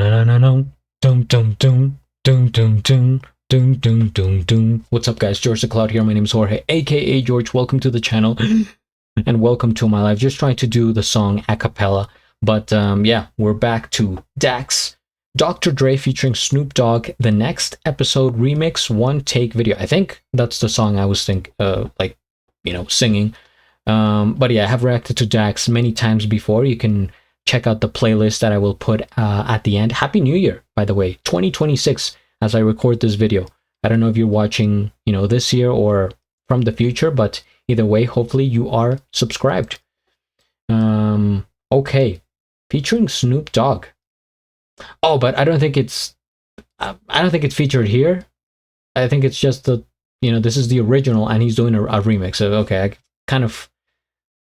What's up, guys? GeorgeTheCloud here. My name is Jorge, aka George. Welcome to the channel and welcome to my live. Just trying to do the song a cappella, but yeah, we're back to Dax, Dr. Dre featuring Snoop Dogg, the next episode remix, one take video. I think that's the song I was singing. But yeah, I have reacted to Dax many times before. You can check out the playlist that I will put at the end. Happy New Year, by the way, 2026, as I record this video. I don't know if you're watching, this year or from the future, but either way, hopefully you are subscribed. Okay, featuring Snoop Dogg. Oh, but I don't think it's featured here. I think it's just this is the original and he's doing a remix. So okay,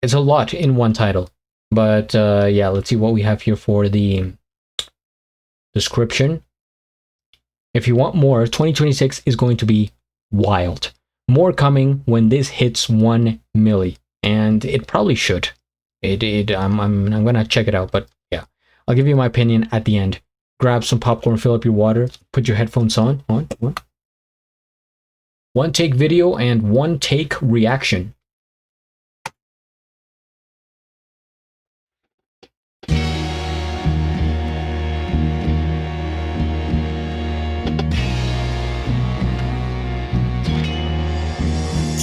it's a lot in one title. But yeah, let's see what we have here for the description. If you want more, 2026 is going to be wild. More coming when this hits 1 milli, and it probably should. I'm gonna check it out, but yeah, I'll give you my opinion at the end. Grab some popcorn, fill up your water, put your headphones on. One take video and one take reaction.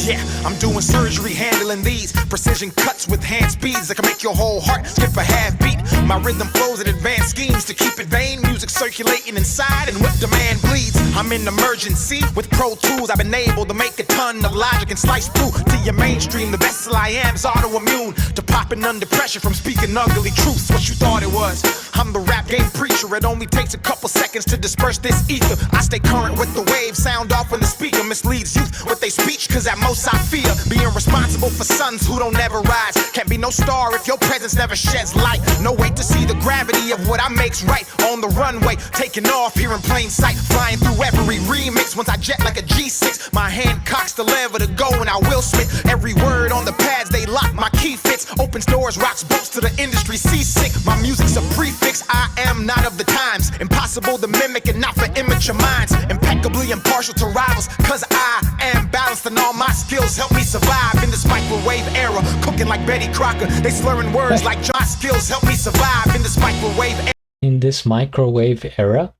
Yeah, I'm doing surgery, handling these precision cuts with hand speeds that can make your whole heart skip a half beat. My rhythm flows in advanced schemes to keep it vain. Music circulating inside and what demand bleeds. I'm in emergency with Pro Tools. I've been able to make a ton of logic and slice through to your mainstream. The vessel I am is autoimmune to popping under pressure from speaking ugly truths. What you thought it was? I'm the rap game preacher. It only takes a couple seconds to disperse this ether. I stay current with the wave, sound off when the speaker misleads youth with their speech, cause at most I fear being responsible for sons who don't ever rise. Can't be no star if your presence never sheds light. No way to see the gravity of what I make's right on the runway, taking off here in plain sight, flying through every remix. Once I jet like a G6, my hand cocks the lever to go and I will spit every word on the pads. They lock, my key fits, opens doors, rocks boats to the industry seasick. My music's a prefix, I am not of the times, impossible to mimic and not for immature minds, impeccably impartial to rivals, cause I am balanced and all my skills help me survive in this microwave era. Cooking like Betty Crocker, they slurring words like John. Skills help me survive in this microwave era. In this microwave era?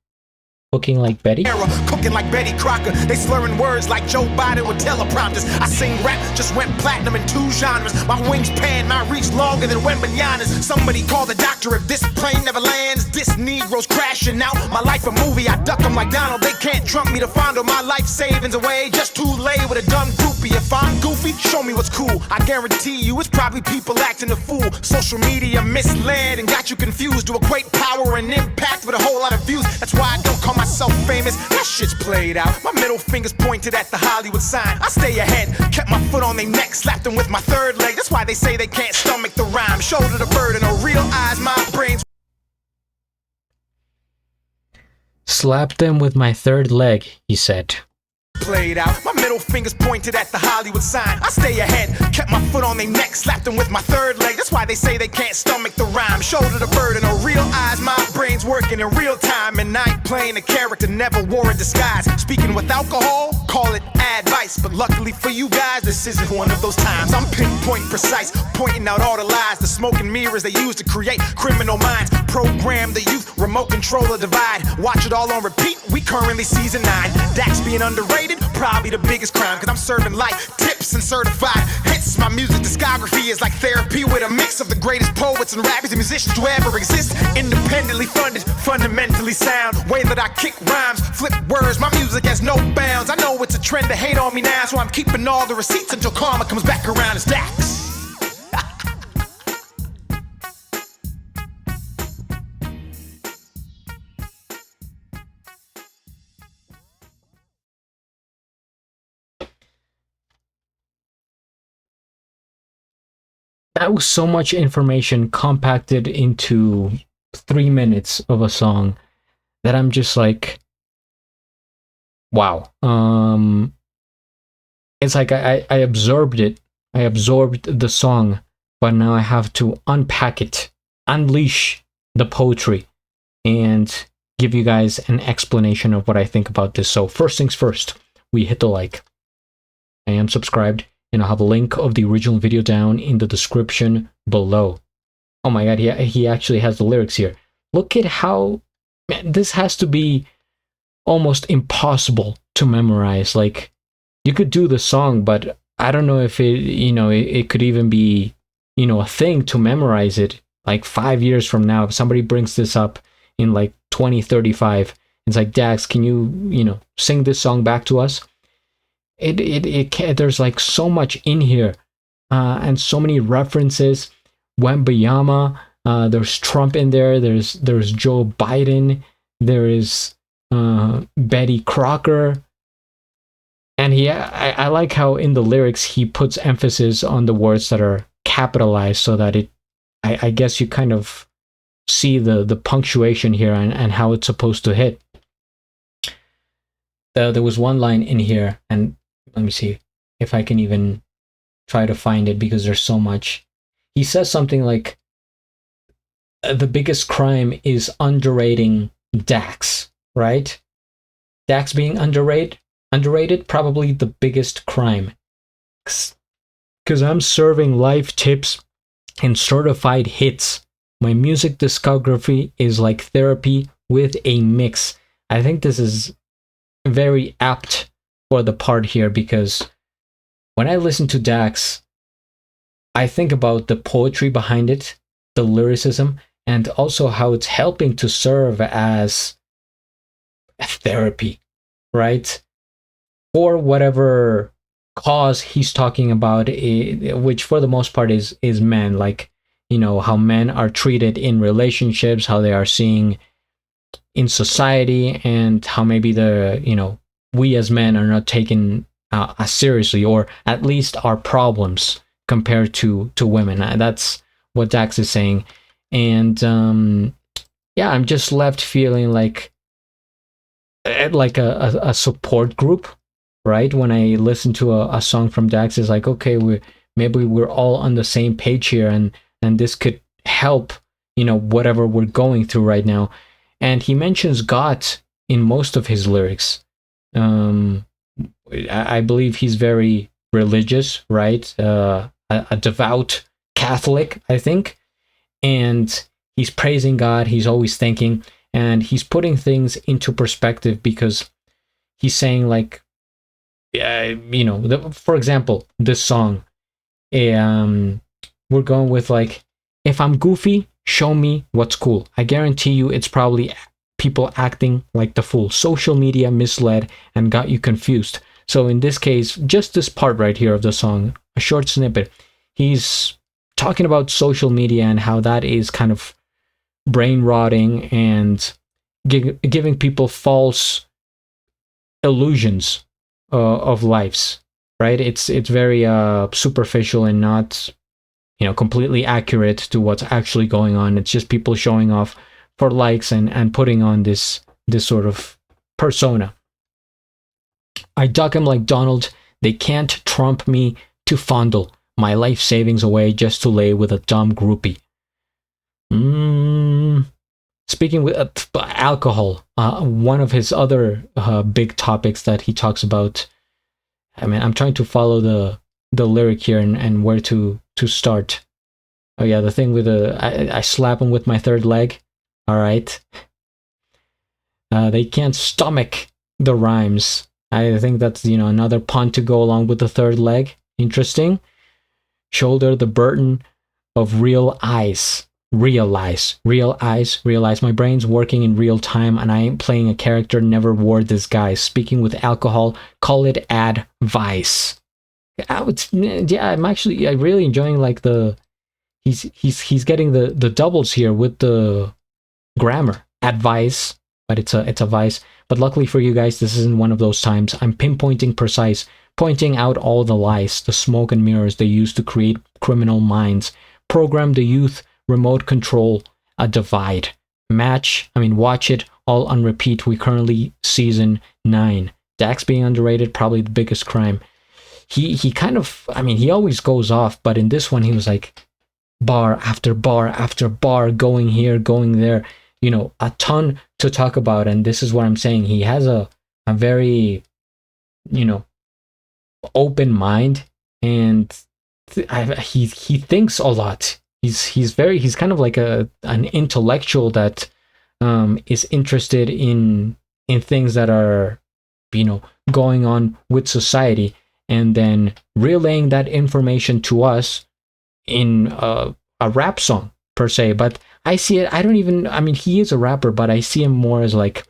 Cooking like Betty? Cooking like Betty Crocker. They slurring words like Joe Biden with teleprompters. I sing rap, just went platinum in 2 genres. My wings pan, my reach longer than Wembanyama's. Somebody call the doctor if this plane never lands. This Negro's crashing out. My life a movie, I duck them like Donald. They can't trump me to fondle my life savings away. Just too late with a dumb groupie. If I'm goofy, show me what's cool. I guarantee you it's probably people acting a fool. Social media misled and got you confused to equate power and impact with a whole lot of views. That's why I don't call myself famous. That shit's played out. My middle finger's pointed at the Hollywood sign. I stay ahead, kept my foot on their neck, slapped them with my third leg. That's why they say they can't stomach the rhyme. Shoulder the burden, no real eyes, my brains. Slapped them with my third leg, he said. Played out. My middle finger's pointed at the Hollywood sign. I stay ahead, kept my foot on their neck, slapped them with my third leg. That's why they say they can't stomach the rhyme. Shoulder the burden, no real eyes, my brain's working in real time. And I ain't playing a character, never wore a disguise. Speaking with alcohol, call it advice. But luckily for you guys, this isn't one of those times. I'm pinpoint precise, pointing out all the lies, the smoke and mirrors they use to create criminal minds. Program the youth, remote control the divide. Watch it all on repeat, we currently season 9. Dax being underrated, probably the biggest crime, cause I'm serving life tips and certified hits. My music discography is like therapy with a mix of the greatest poets and rappers and musicians to ever exist. Independently funded, fundamentally sound. Way that I kick rhymes, flip words, my music has no bounds. I know it's a trend to hate on me now, so I'm keeping all the receipts until karma comes back around as Dax. That was so much information compacted into 3 minutes of a song that I'm just like, wow. It's like I absorbed it. I absorbed the song, but now I have to unpack it, unleash the poetry, and give you guys an explanation of what I think about this. So first things first, we hit the like. I am subscribed, and I'll have a link of the original video down in the description below. Oh my god, he actually has the lyrics here. Look at how, man, this has to be almost impossible to memorize. Like, you could do the song, but I don't know if it, it could even be, a thing to memorize it. Like 5 years from now, if somebody brings this up in like 2035, it's like, Dax, can you, sing this song back to us? It can't, there's like so much in here, and so many references. Wembayama, there's Trump in there, there's Joe Biden, there is Betty Crocker, and I like how in the lyrics he puts emphasis on the words that are capitalized, so that I guess you kind of see the punctuation here and how it's supposed to hit. There was one line in here, and let me see if I can even try to find it, because there's so much. He says something like, the biggest crime is underrating Dax, right? Dax being underrated, probably the biggest crime. Because I'm serving life tips and certified hits. My music discography is like therapy with a mix. I think this is very apt for the part here, because when I listen to Dax, I think about the poetry behind it, the lyricism, and also how it's helping to serve as a therapy, right? For whatever cause he's talking about, which for the most part is men, like, how men are treated in relationships, how they are seen in society, and how maybe we as men are not taken as seriously, or at least our problems compared to women. That's what Dax is saying. And yeah, I'm just left feeling like a support group, right? When I listen to a song from Dax, it's like, okay, maybe we're all on the same page here, and this could help, whatever we're going through right now. And he mentions God in most of his lyrics. I believe he's very religious, right? A devout Catholic, I think. And he's praising God, he's always thanking, and he's putting things into perspective, because he's saying, like, for example, this song, we're going with like, if I'm goofy, show me what's cool. I guarantee you it's probably people acting like the fool. Social media misled and got you confused. So in this case, just this part right here of the song, a short snippet, he's talking about social media and how that is kind of brain rotting and giving people false illusions of lives, right? It's very superficial and not, completely accurate to what's actually going on. It's just people showing off for likes and putting on this sort of persona. I duck him like Donald. They can't trump me to fondle my life savings away just to lay with a dumb groupie. Speaking with alcohol, one of his other big topics that he talks about. I mean, I'm trying to follow the lyric here and where to start. Oh yeah, the thing with I slap him with my third leg. All right. They can't stomach the rhymes. I think that's, another pun to go along with the third leg. Interesting. Shoulder the burden of real eyes. Realize my brain's working in real time, and I ain't playing a character, never wore this guise. Speaking with alcohol, call it advice. I'm really enjoying like he's getting the doubles here with the grammar. Advice, but it's a vice. But luckily for you guys, this isn't one of those times. I'm pinpointing precise, pointing out all the lies, the smoke and mirrors they use to create criminal minds. Program the youth, remote control, a divide. Watch it all on repeat. We currently season 9. Dax being underrated, probably the biggest crime. He kind of, he always goes off, but in this one he was like bar after bar after bar, going here, going there. a ton to talk about. And this is what I'm saying. He has a very, open mind, and he thinks a lot. He's kind of like an intellectual that is interested in things that are going on with society, and then relaying that information to us in a rap song per se. But I see it, I mean, he is a rapper, but I see him more as like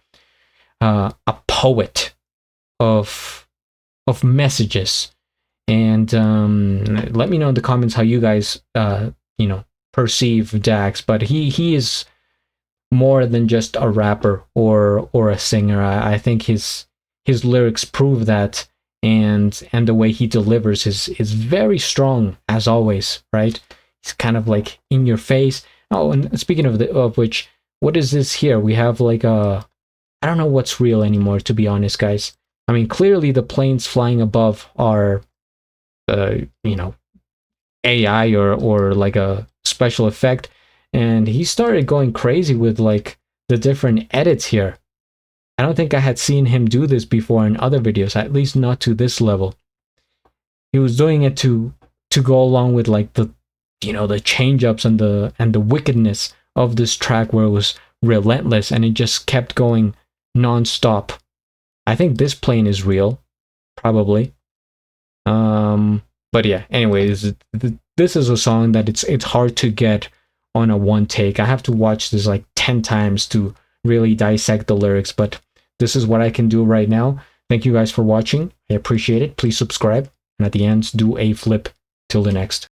a poet of messages. And let me know in the comments how you guys perceive Dax. But he is more than just a rapper or a singer. I think his lyrics prove that, and the way he delivers is very strong as always, right? He's kind of like in your face. Oh, and speaking of which, what is this here? We have like I don't know what's real anymore, to be honest, guys. I mean, clearly the planes flying above are AI or like a special effect. And he started going crazy with like the different edits here. I don't think I had seen him do this before in other videos, at least not to this level. He was doing it to go along with like the the change ups and the wickedness of this track, where it was relentless and it just kept going non-stop. I think this plane is real, probably. But yeah, anyways, this is a song that it's hard to get on a one take. I have to watch this like 10 times to really dissect the lyrics, but this is what I can do right now. Thank you guys for watching. I appreciate it. Please subscribe, and at the end, do a flip. Till the next.